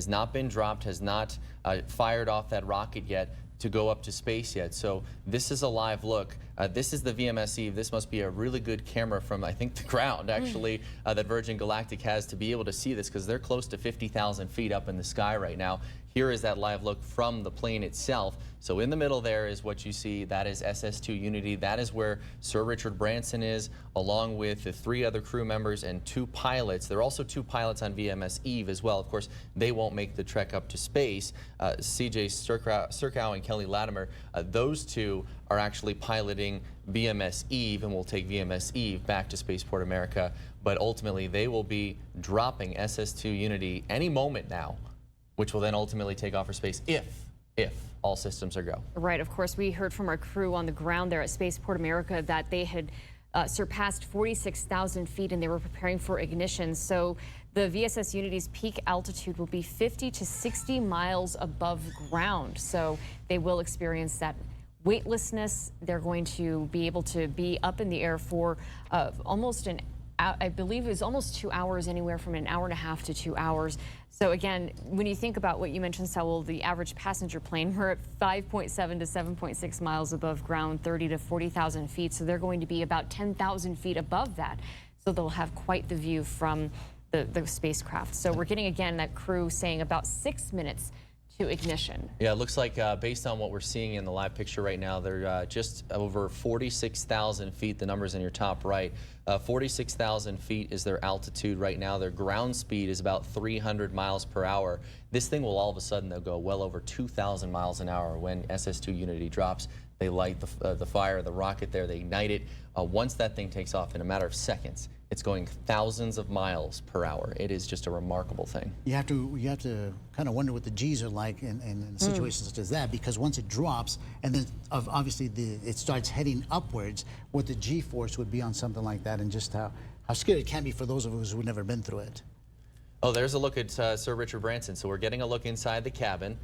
has not been dropped, has not fired off that rocket yet to go up to space yet. So this is a live look. This is the VMS Eve. This must be a really good camera from, I think, the ground, actually, that Virgin Galactic has to be able to see this, because they're close to 50,000 feet up in the sky right now. Here is that live look from the plane itself. So in the middle there is what you see. That is SS2 Unity. That is where Sir Richard Branson is, along with the 3 other crew members and 2 pilots. There are also 2 pilots on VMS Eve as well. Of course, they won't make the trek up to space. CJ Surkow and Kelly Latimer, those 2 are actually piloting VMS Eve, and will take VMS Eve back to Spaceport America. But ultimately, they will be dropping SS2 Unity any moment now, which will then ultimately take off for space if all systems are go. Right. Of course, we heard from our crew on the ground there at Spaceport America that they had surpassed 46,000 feet and they were preparing for ignition. So the VSS Unity's peak altitude will be 50 to 60 miles above ground. So they will experience that weightlessness. They're going to be able to be up in the air for almost an hour. I believe it was almost 2 hours, anywhere from an hour and a half to 2 hours. So again, when you think about what you mentioned, Saul, the average passenger plane, we're at 5.7 to 7.6 miles above ground, 30 to 40,000 feet. So they're going to be about 10,000 feet above that. So they'll have quite the view from the spacecraft. So we're getting, again, that crew saying about 6 minutes to ignition. Yeah, it looks like based on what we're seeing in the live picture right now, they're just over 46,000 feet. The number's in your top right. 46,000 feet is their altitude right now. Their ground speed is about 300 miles per hour. This thing will all of a sudden, they'll go well over 2,000 miles an hour when SS2 Unity drops. They light the fire, the rocket there, they ignite it. Once that thing takes off, in a matter of seconds, it's going thousands of miles per hour. It is just a remarkable thing. You have to kind of wonder what the G's are like in situations such as that, because once it drops and then obviously it starts heading upwards, what the G force would be on something like that, and just how scary it can be for those of us who've never been through it. Oh, there's a look at Sir Richard Branson. So we're getting a look inside the cabin.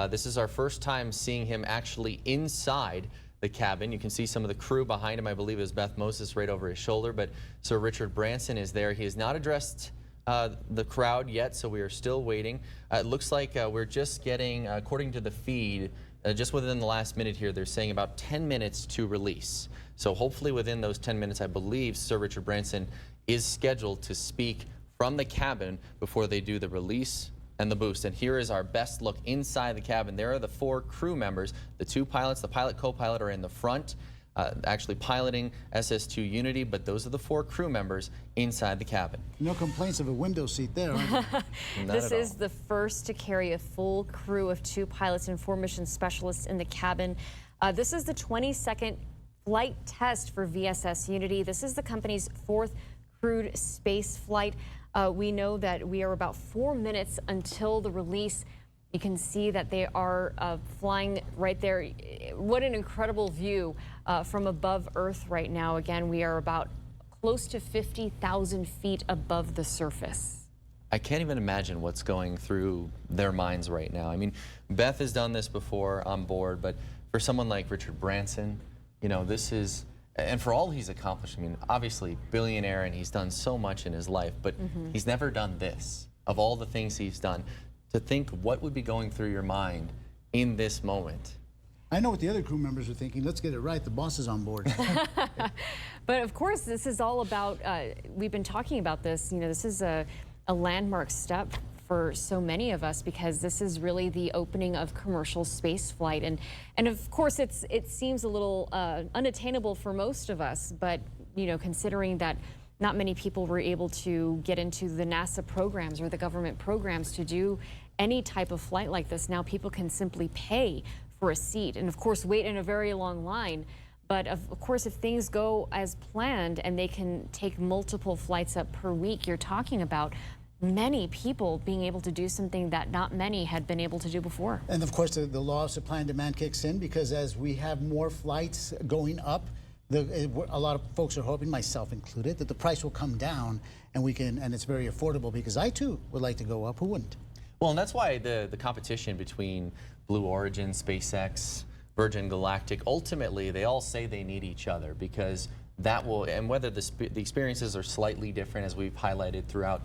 This is our first time seeing him actually inside the cabin. You can see some of the crew behind him. I believe it was Beth Moses right over his shoulder, but Sir Richard Branson is there. He has not addressed the crowd yet, so we are still waiting. It looks like we're just getting, according to the feed, just within the last minute here, they're saying about 10 minutes to release. So hopefully within those 10 minutes, I believe Sir Richard Branson is scheduled to speak from the cabin before they do the release and the boost. And here is our best look inside the cabin. There are the 4 crew members. The 2 pilots, the pilot, co-pilot are in the front, actually piloting SS2 Unity, but those are the 4 crew members inside the cabin. No complaints of a window seat there, are there? This is the first to carry a full crew of 2 pilots and 4 mission specialists in the cabin. This is the 22nd flight test for VSS Unity. This is the company's 4th crewed space flight. We know that we are about 4 minutes until the release. You can see that they are flying right there. What an incredible view from above Earth right now. Again, we are about close to 50,000 feet above the surface. I can't even imagine what's going through their minds right now. I mean, Beth has done this before on board, but for someone like Richard Branson, you know, this is... And for all he's accomplished, I mean, obviously billionaire, and he's done so much in his life, but he's never done this. Of all the things he's done, to think what would be going through your mind in this moment. I know what the other crew members are thinking. Let's get it right. The boss is on board. But of course, this is all about, we've been talking about this, you know, this is a landmark step for so many of us, because this is really the opening of commercial space flight. And of course, it seems a little unattainable for most of us, but, you know, considering that not many people were able to get into the NASA programs or the government programs to do any type of flight like this, now people can simply pay for a seat and, of course, wait in a very long line. But of course, if things go as planned and they can take multiple flights up per week, you're talking about many people being able to do something that not many had been able to do before. And of course, the law of supply and demand kicks in, because as we have more flights going up, a lot of folks are hoping, myself included, that the price will come down and it's very affordable, because I too would like to go up. Who wouldn't? Well, and that's why the competition between Blue Origin, SpaceX, Virgin Galactic, ultimately they all say they need each other, because that will, and whether the experiences are slightly different, as we've highlighted throughout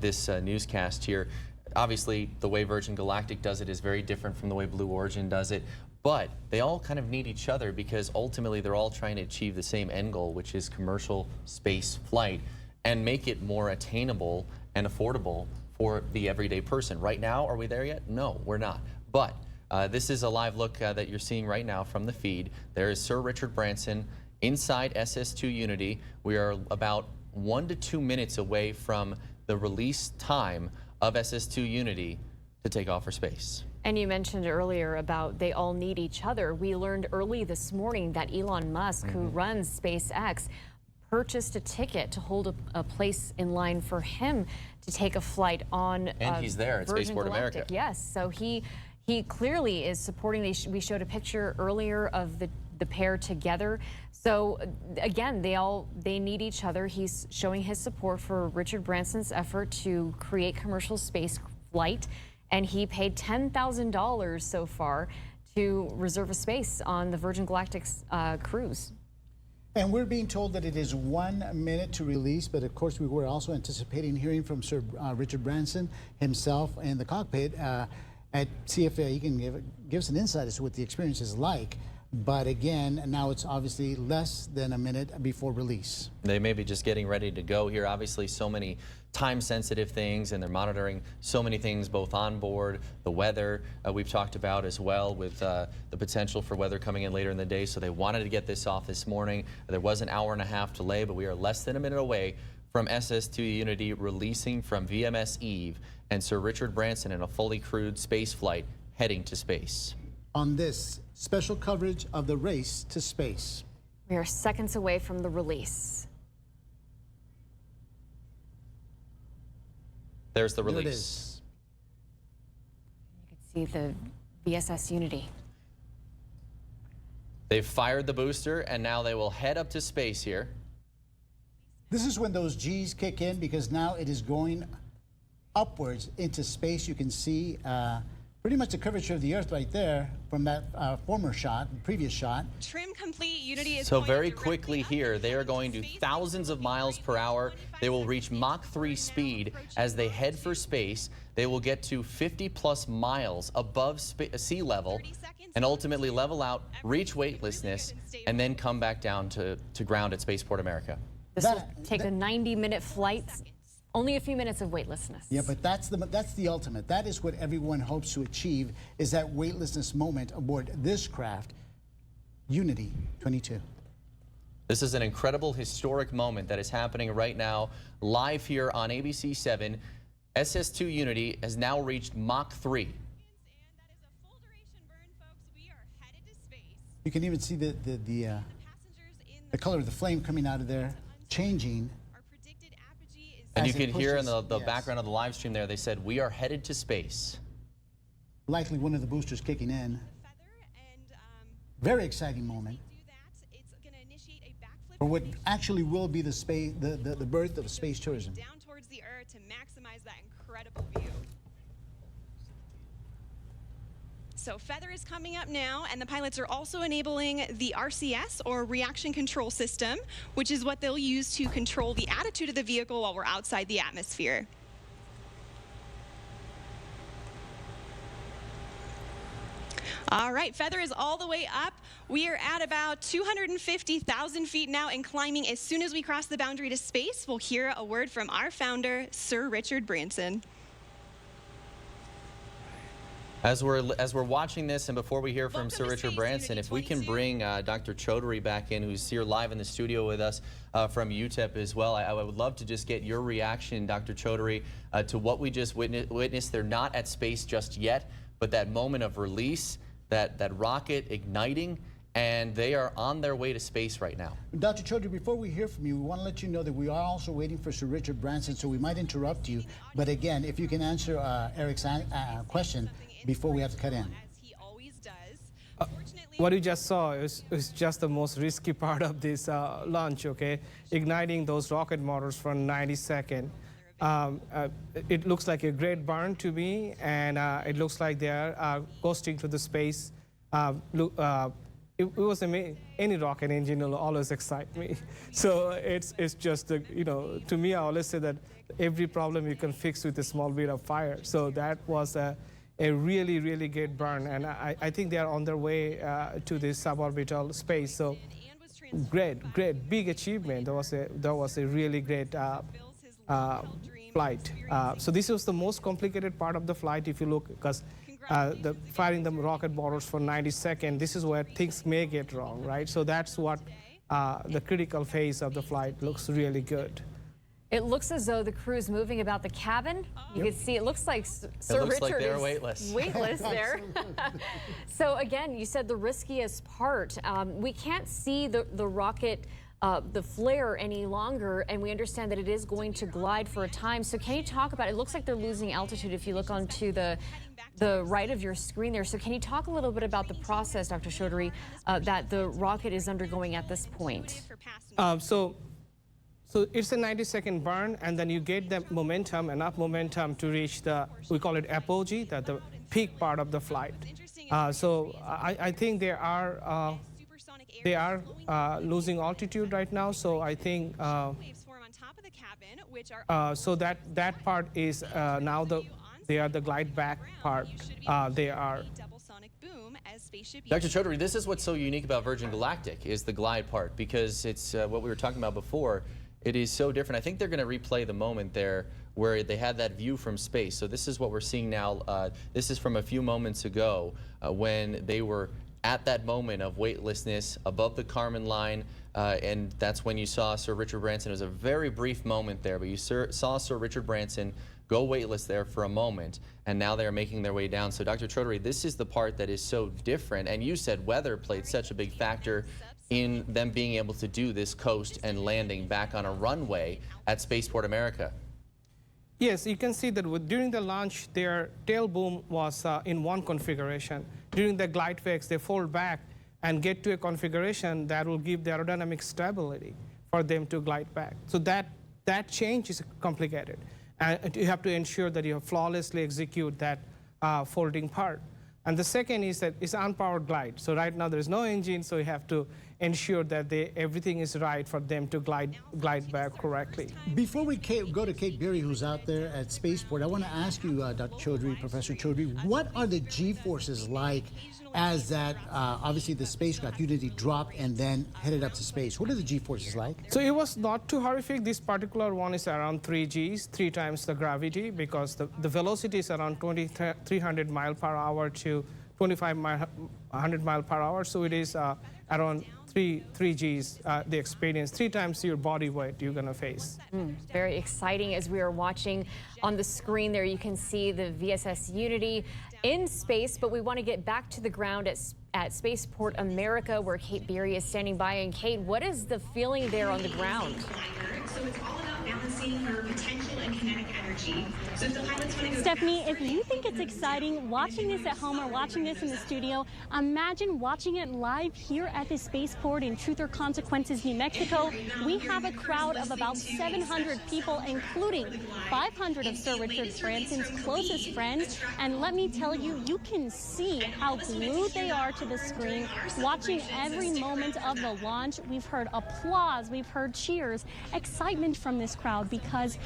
this newscast here, Obviously, the way Virgin Galactic does it is very different from the way Blue Origin does it, but they all kind of need each other because ultimately they're all trying to achieve the same end goal, which is commercial space flight, and make it more attainable and affordable for the everyday person. Right now, are we there yet? No, we're not. But this is a live look that you're seeing right now from the feed. There is Sir Richard Branson inside SS2 Unity. We are about 1 to 2 minutes away from the release time of SS2 Unity to take off for space. And you mentioned earlier about they all need each other. We learned early this morning that Elon Musk, who runs SpaceX, purchased a ticket to hold a place in line for him to take a flight on and he's there at Virgin Spaceport Galactic. America. Yes, so he clearly is supporting. We showed a picture earlier of the pair together. So again, they need each other. He's showing his support for Richard Branson's effort to create commercial space flight, and he paid $10,000 so far to reserve a space on the Virgin Galactic's cruise. And we're being told that it is 1 minute to release, but of course we were also anticipating hearing from Sir Richard Branson himself in the cockpit at see if he can give us an insight as to what the experience is like. But again, now it's obviously less than a minute before release. They may be just getting ready to go here. Obviously, so many time-sensitive things, and they're monitoring so many things both on board, the weather we've talked about as well, with the potential for weather coming in later in the day. So they wanted to get this off this morning. There was an hour-and-a-half delay, but we are less than a minute away from SS2 Unity releasing from VMS Eve and Sir Richard Branson in a fully crewed space flight heading to space. On this special coverage of the race to space. We are seconds away from the release. There's the release. There it is. You can see the VSS Unity. They've fired the booster, and now they will head up to space here. This is when those G's kick in, because now it is going upwards into space. You can see pretty much the curvature of the Earth right there from that former shot, previous shot. Trim complete. Unity is so very quickly here, they are going to thousands of miles per hour. They will reach Mach 3 speed as they head for space. They will get to 50+ miles above sea level and ultimately level out, reach weightlessness, and then come back down to ground at Spaceport America. This will take a 90-minute flight. Only a few minutes of weightlessness. Yeah, but that's the ultimate. That is what everyone hopes to achieve, is that weightlessness moment aboard this craft, Unity 22. This is an incredible historic moment that is happening right now, live here on ABC 7. SS2 Unity has now reached Mach 3. You can even see the color of the flame coming out of there, changing. And you can hear in the background of the live stream there, they said, we are headed to space. Likely one of the boosters kicking in. Very exciting moment. For what actually will be the birth of space tourism. Down towards the Earth to maximize that incredible view. So Feather is coming up now, and the pilots are also enabling the RCS, or Reaction Control System, which is what they'll use to control the attitude of the vehicle while we're outside the atmosphere. All right, Feather is all the way up. We are at about 250,000 feet now and climbing. As soon as we cross the boundary to space, we'll hear a word from our founder, Sir Richard Branson. As we're watching this, and before we hear from Sir Richard Branson, if we can bring Dr. Chaudhary back in, who's here live in the studio with us from UTEP as well. I would love to just get your reaction, Dr. Chaudhary, to what we just witnessed. They're not at space just yet, but that moment of release, that rocket igniting, and they are on their way to space right now. Dr. Chaudhary, before we hear from you, we want to let you know that we are also waiting for Sir Richard Branson, so we might interrupt you. But again, if you can answer Eric's question before we have to cut in. What you just saw is just the most risky part of this launch, okay? Igniting those rocket motors for 90 seconds. It looks like a great burn to me, and it looks like they are coasting to the space. it was amazing. Any rocket engine will always excite me. So it's just, to me, I always say that every problem you can fix with a small bit of fire. So that was a really, really great burn. And I think they are on their way to the suborbital space. So great, big achievement. That was a really great flight. So this was the most complicated part of the flight, if you look, because firing the rocket motors for 90 seconds, this is where things may get wrong, right? So that's what the critical phase of the flight looks really good. It looks as though the crew is moving about the cabin. You can see it looks like Sir Richard like they're is weightless. Weightless there. So again, you said the riskiest part. We can't see the rocket, the flare any longer, and we understand that it is going to glide for a time. So can you talk about, it looks like they're losing altitude if you look onto the right of your screen there. So can you talk a little bit about the process, Dr. Chaudhary, that the rocket is undergoing at this point? So it's a 90-second burn, and then you get the momentum, enough momentum to reach we call it apogee, the peak part of the flight. So I think they are losing altitude right now. So I think so that part is now they are the glide back part. They are. Dr. Chaudhary, this is what's so unique about Virgin Galactic is the glide part, because it's what we were talking about before. It is so different. I think they're going to replay the moment there where they had that view from space. So this is what we're seeing now. This is from a few moments ago when they were at that moment of weightlessness above the Kármán line, and that's when you saw Sir Richard Branson. It was a very brief moment there, but you saw Sir Richard Branson go weightless there for a moment, and now they're making their way down. So Dr. Chaudhary, this is the part that is so different, and you said weather played such a big factor in them being able to do this coast and landing back on a runway at Spaceport America. Yes, you can see that during the launch, their tail boom was in one configuration. During the glide phase, they fold back and get to a configuration that will give the aerodynamic stability for them to glide back. So that change is complicated. And you have to ensure that you flawlessly execute that folding part. And the second is that it's unpowered glide. So right now there's no engine, so you have to ensure that everything is right for them to glide back correctly. Before we go to Kate Beery, who's out there at Spaceport, I want to ask you, Dr. Chaudhary, Professor Chaudhary, what are the G-forces like as that, obviously the spacecraft Unity dropped and then headed up to space? What are the G-forces like? So it was not too horrific. This particular one is around 3 Gs, 3 times the gravity, because the velocity is around 300 miles per hour to 2,500 miles per hour. So it is around 3 Gs, the experience, 3 times your body weight you're going to face. Very exciting. As we are watching on the screen there, you can see the VSS Unity in space, but we want to get back to the ground at Spaceport America, where Kate Beery is standing by. And Kate, what is the feeling there on the ground? So it's all about balancing your potential and kinetic energy. So if the pilots want to go... Stephanie, if you think it's exciting watching this at home or watching this in the studio, imagine watching it live here at the spaceport in Truth or Consequences, New Mexico. We have a crowd of about 700 people, including 500 of Sir Richard Branson's closest friends. And let me tell you, you can see how glued they are to the screen, watching every moment of the launch. We've heard applause, we've heard cheers, excitement from this crowd because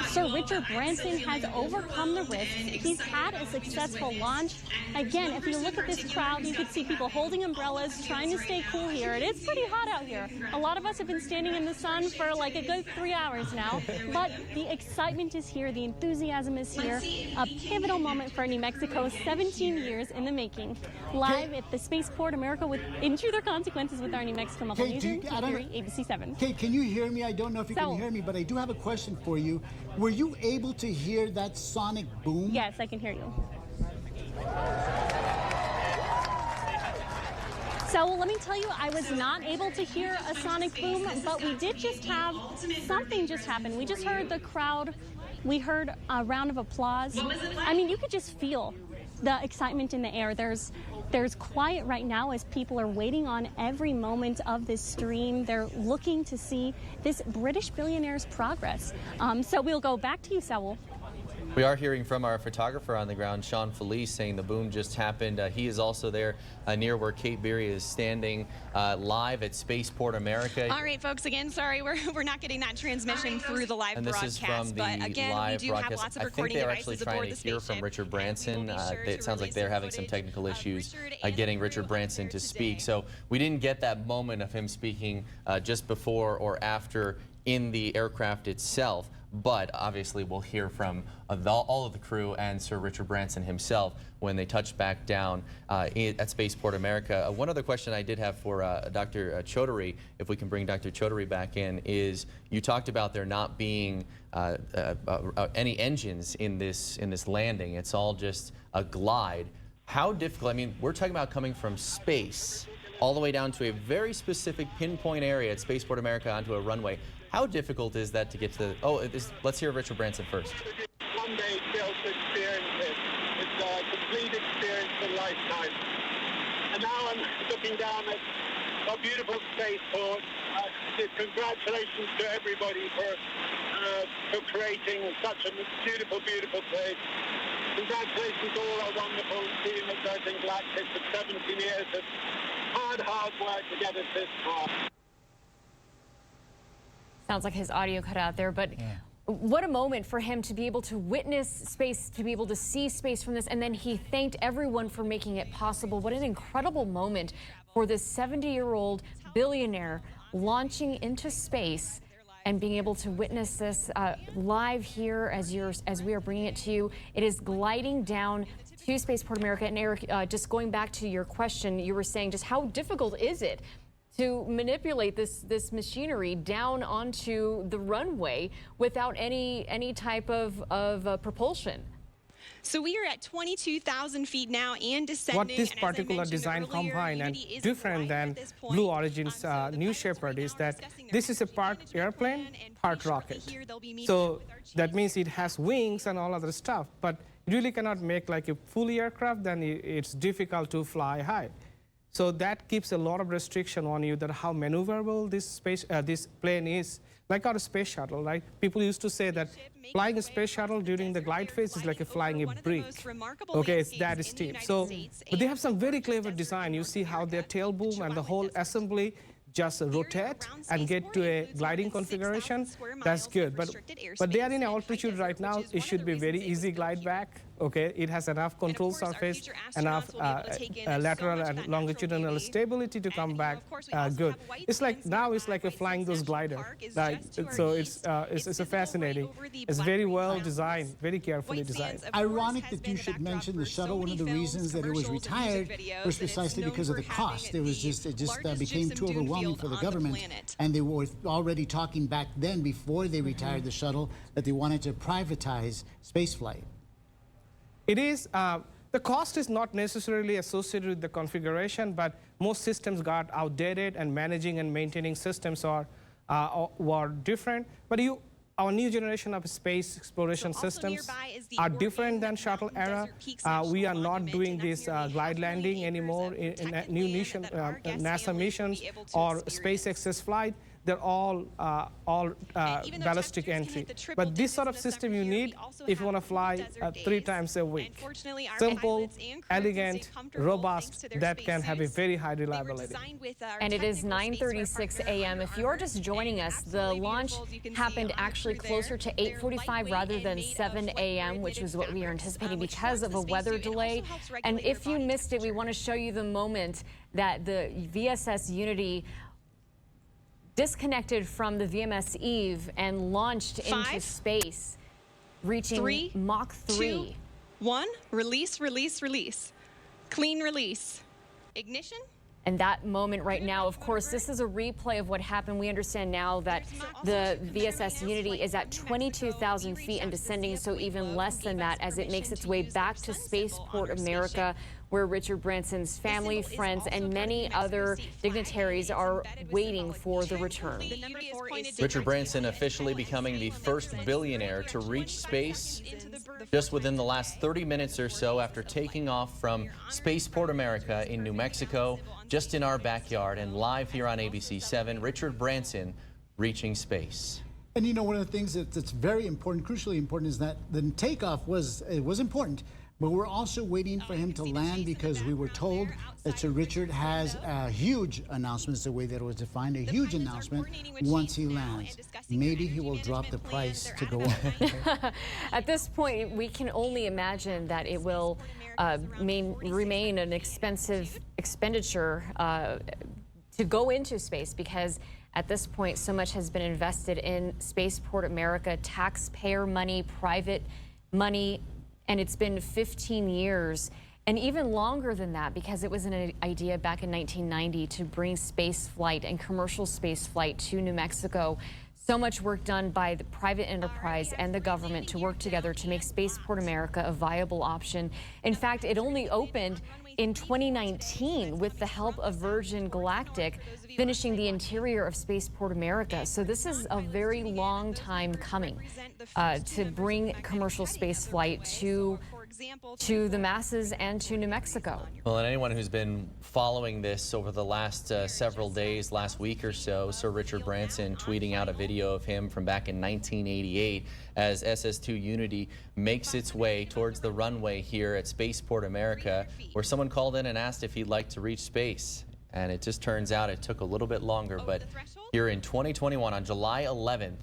Sir Richard Branson has overcome the risks. He's had a successful launch. Again, if you look at this crowd, you can see people holding umbrellas, trying to stay cool here. It is pretty hot out here. A lot of us have been standing in the sun for like a good 3 hours now, but the excitement is here, the enthusiasm is here. A pivotal moment for New Mexico, 17 years in the making. Live at the Spaceport America in Truth or Consequences with our New Mexico Mobile Newsroom, ABC 7. Kate, can you hear me? I don't know if you can hear me, but I do have a question for you. Were you able to hear that sonic boom? Yes, I can hear you. So let me tell you, I was not able to hear a sonic boom, but we did just have something just happen. We just heard the crowd. We heard a round of applause. I mean, you could just feel the excitement in the air. There's quiet right now as people are waiting on every moment of this stream. They're looking to see this British billionaire's progress. So we'll go back to you, Saul. We are hearing from our photographer on the ground, Sean Felice, saying the boom just happened. He is also there near where Kate Beery is standing live at Spaceport America. All right, folks, again, sorry, we're not getting that transmission through the live And broadcast. this is from the but again, live we do broadcast. have lots of I think recording they're actually devices trying aboard to the hear spaceship, from Richard and we will Branson. be sure It to sounds like release they're some having some footage technical of issues Richard getting and Richard crew Branson here to today. speak. So we didn't get that moment of him speaking just before or after in the aircraft itself. But obviously we'll hear from all of the crew and Sir Richard Branson himself when they touch back down at Spaceport America. One other question I did have for Dr. Chaudhary, if we can bring Dr. Chaudhary back in, is you talked about there not being any engines in this landing. It's all just a glide. How difficult, I mean, we're talking about coming from space all the way down to a very specific pinpoint area at Spaceport America onto a runway. How difficult is that to get to let's hear Richard Branson first. One day be able to experience it. It's a complete experience of a lifetime. And now I'm looking down at a beautiful spaceport. Congratulations to everybody for creating such a beautiful, beautiful place. Congratulations to all our wonderful team at Galactic for 17 years of hard work to get us this far. Sounds like his audio cut out there, but what a moment for him to be able to witness space, to be able to see space from this, and then he thanked everyone for making it possible. What an incredible moment for this 70-year-old billionaire launching into space and being able to witness this live here as we are bringing it to you. It is gliding down to Spaceport America. And Eric, just going back to your question, you were saying just how difficult is it to manipulate this machinery down onto the runway without any type of propulsion? So we are at 22,000 feet now and descending. What this and as I particular mentioned design earlier, combine and Unity is different live at than this point. Blue Origin's So the New pilots Shepard right is now are that discussing this their is a part management airplane, plan, and part pretty shortly rocket. here they'll be meeting So with our that chief means it has wings and all other stuff, but you really cannot make like a fully aircraft, then it's difficult to fly high. So that keeps a lot of restriction on you that how maneuverable this plane is. Like our space shuttle, right? People used to say that flying a space shuttle during the glide phase is like flying a brick. Okay, it's that steep. So, but they have some very clever design. You see how their tail boom and the whole assembly just rotate and get to a gliding configuration. That's good. But they are in altitude right now. It should be very easy glide back. Okay, it has enough control surface, enough lateral and longitudinal stability to come back good. It's like now it's like a flying those glider. Like, so it's a fascinating. It's very well designed, very carefully designed. Ironic that you should mention the shuttle. One of the reasons that it was retired was precisely because of the cost. It just became too overwhelming for the government, and they were already talking back then, before they retired the shuttle, that they wanted to privatize spaceflight. It is, the cost is not necessarily associated with the configuration, but most systems got outdated and managing and maintaining systems were different. But our new generation of space exploration systems are different than shuttle era. We are not doing this glide landing anymore in new mission, NASA missions or SpaceX's flight. They're all ballistic entry. But this sort of system you need if you want to fly 3 times a week. Simple, elegant, robust, that can have a very high reliability. And it is 9:36 a.m. If you're just joining us, the launch happened actually closer to 8:45 rather than 7 a.m., which was what we were anticipating because of a weather delay. And if you missed it, we want to show you the moment that the VSS Unity disconnected from the VMS Eve and launched into space, reaching Mach 3. 2, 1, release, release, release. Clean release. Ignition. And that moment right now, of course, this is a replay of what happened. We understand now that the VSS Unity is at 22,000 feet and descending, so even less than that as it makes its way back to Spaceport America, where Richard Branson's family, friends, and many other dignitaries are waiting for the return. Richard Branson officially becoming the first billionaire to reach space just within the last 30 minutes or so after taking off from Spaceport America in New Mexico, just in our backyard, and live here on ABC 7, Richard Branson reaching space. And you know, one of the things that's very important, crucially important, is that the takeoff was important, but we're also waiting for him to land because we were told that Sir Richard has a huge announcement, the way that it was defined, a huge announcement once he lands. Maybe he will drop the price to go up. At this point, we can only imagine that it will remain an expensive expenditure to go into space, because at this point, so much has been invested in Spaceport America, taxpayer money, private money, and it's been 15 years and even longer than that, because it was an idea back in 1990 to bring space flight and commercial space flight to New Mexico. So much work done by the private enterprise and the government to work together to make Spaceport America a viable option. In fact, it only opened in 2019 with the help of Virgin Galactic, finishing the interior of Spaceport America. So this is a very long time coming to bring commercial space flight to the masses and to New Mexico. Well, and anyone who's been following this over the last several days, last week or so, Sir Richard Branson tweeting out a video of him from back in 1988 as SS2 Unity makes its way towards the runway here at Spaceport America, where someone called in and asked if he'd like to reach space. And it just turns out it took a little bit longer, but here in 2021, on July 11th,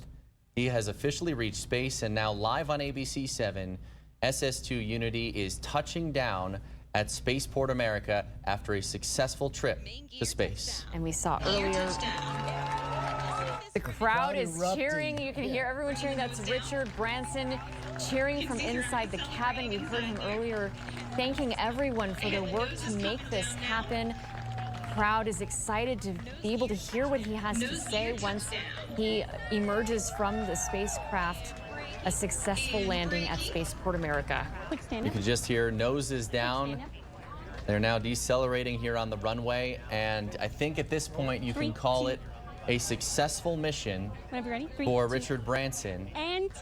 he has officially reached space, and now live on ABC7, SS2 Unity is touching down at Spaceport America after a successful trip to space. And we saw earlier, the crowd is cheering. You can hear everyone cheering. That's Richard Branson cheering from inside the cabin. We heard him earlier thanking everyone for their work to make this happen. The crowd is excited to be able to hear what he has to say once he emerges from the spacecraft. A successful landing at Spaceport America. You can just hear noses down. They're now decelerating here on the runway, and I think at this point you can call it a successful mission for Richard Branson,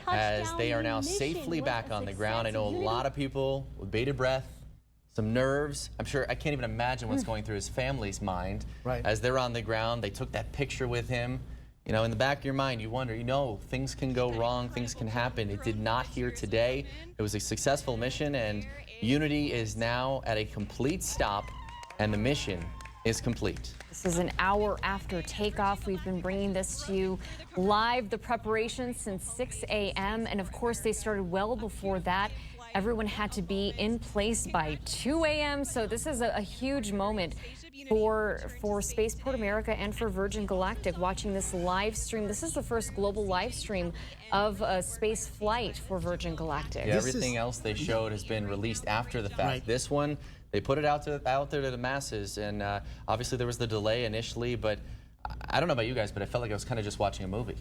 as they are now safely back on the ground. I know a lot of people with bated breath, some nerves. I'm sure, I can't even imagine what's going through his family's mind as they're on the ground. They took that picture with him. You know, in the back of your mind, you wonder, you know, things can go wrong, things can happen. It did not here today. It was a successful mission, and Unity is now at a complete stop, and the mission is complete. This is an hour after takeoff. We've been bringing this to you live, the preparation since 6 a.m. And of course, they started well before that. Everyone had to be in place by 2 a.m. So this is a huge moment for Spaceport America and for Virgin Galactic, watching this live stream. This is the first global live stream of a space flight for Virgin Galactic. Yeah, everything else they showed has been released after the fact. This one, they put it out there to the masses, and obviously there was the delay initially, but I don't know about you guys, but I felt like I was kind of just watching a movie.